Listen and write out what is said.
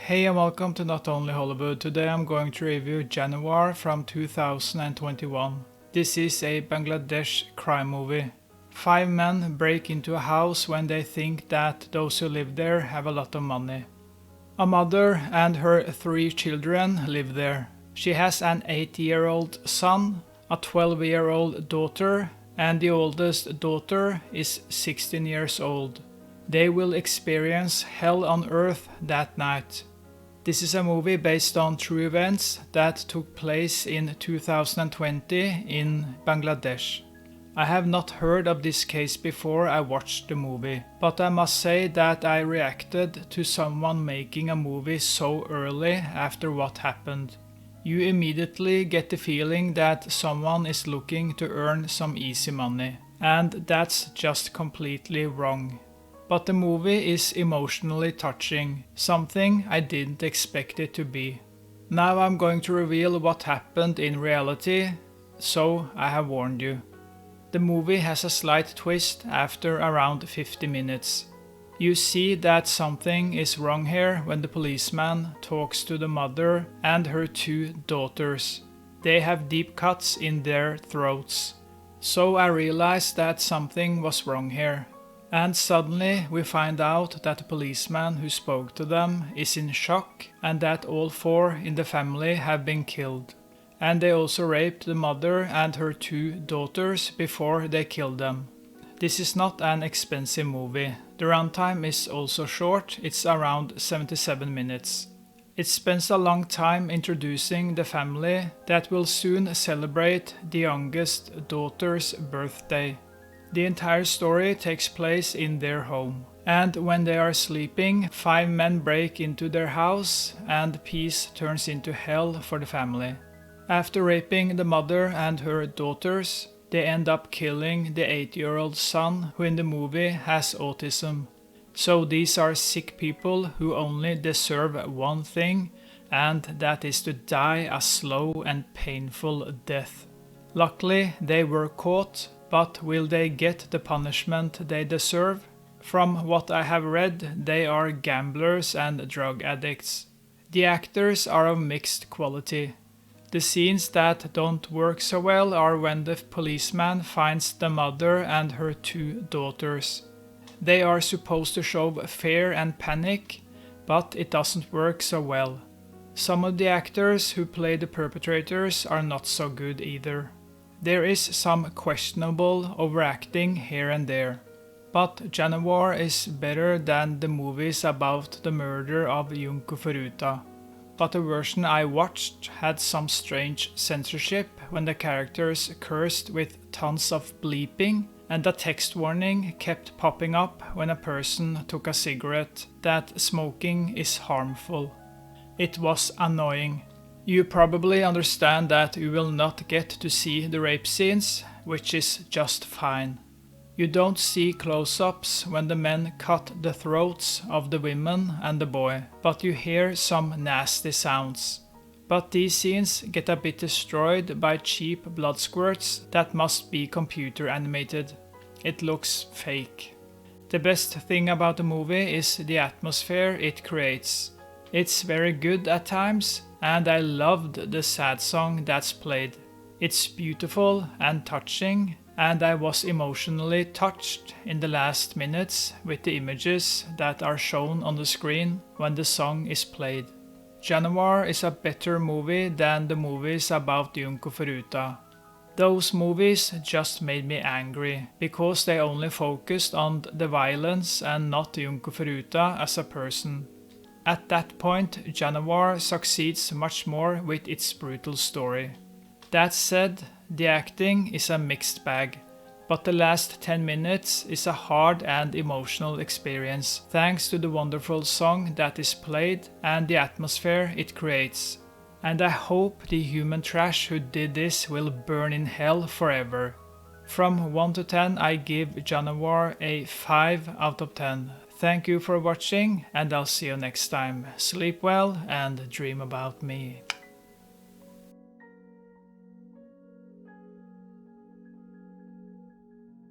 Hey and welcome to Not Only Hollywood. Today I'm going to review Januar from 2021. This is a Bangladesh crime movie. 5 men break into a house when they think that those who live there have a lot of money. A mother and her 3 children live there. She has an 8-year-old son, a 12-year-old daughter, and the oldest daughter is 16 years old. They will experience hell on earth that night. This is a movie based on true events that took place in 2020 in Bangladesh. I have not heard of this case before I watched the movie, but I must say that I reacted to someone making a movie so early after what happened. You immediately get the feeling that someone is looking to earn some easy money, and that's just completely wrong. But the movie is emotionally touching, something I didn't expect it to be. Now I'm going to reveal what happened in reality, so I have warned you. The movie has a slight twist after around 50 minutes. You see that something is wrong here when the policeman talks to the mother and her 2 daughters. They have deep cuts in their throats. So I realized that something was wrong here. And suddenly we find out that the policeman who spoke to them is in shock and that all 4 in the family have been killed. And they also raped the mother and her 2 daughters before they killed them. This is not an expensive movie. The runtime is also short, it's around 77 minutes. It spends a long time introducing the family that will soon celebrate the youngest daughter's birthday. The entire story takes place in their home, and when they are sleeping, 5 men break into their house and peace turns into hell for the family. After raping the mother and her daughters, they end up killing the 8-year-old son who in the movie has autism. So these are sick people who only deserve one thing, and that is to die a slow and painful death. Luckily they were caught. But will they get the punishment they deserve? From what I have read, they are gamblers and drug addicts. The actors are of mixed quality. The scenes that don't work so well are when the policeman finds the mother and her 2 daughters. They are supposed to show fear and panic, but it doesn't work so well. Some of the actors who play the perpetrators are not so good either. There is some questionable overacting here and there, but Januar is better than the movies about the murder of Junko Furuta. But the version I watched had some strange censorship when the characters cursed with tons of bleeping, and a text warning kept popping up when a person took a cigarette that smoking is harmful. It was annoying. You probably understand that you will not get to see the rape scenes, which is just fine. You don't see close-ups when the men cut the throats of the women and the boy, but you hear some nasty sounds. But these scenes get a bit destroyed by cheap blood squirts that must be computer animated. It looks fake. The best thing about the movie is the atmosphere it creates. It's very good at times, and I loved the sad song that's played. It's beautiful and touching, and I was emotionally touched in the last minutes with the images that are shown on the screen when the song is played. Januar is a better movie than the movies about Junko Furuta. Those movies just made me angry, because they only focused on the violence and not Junko Furuta as a person. At that point, Januar succeeds much more with its brutal story. That said, the acting is a mixed bag, but the last 10 minutes is a hard and emotional experience, thanks to the wonderful song that is played and the atmosphere it creates. And I hope the human trash who did this will burn in hell forever. From 1 to 10 I give Januar a 5 out of 10. Thank you for watching, and I'll see you next time. Sleep well and dream about me.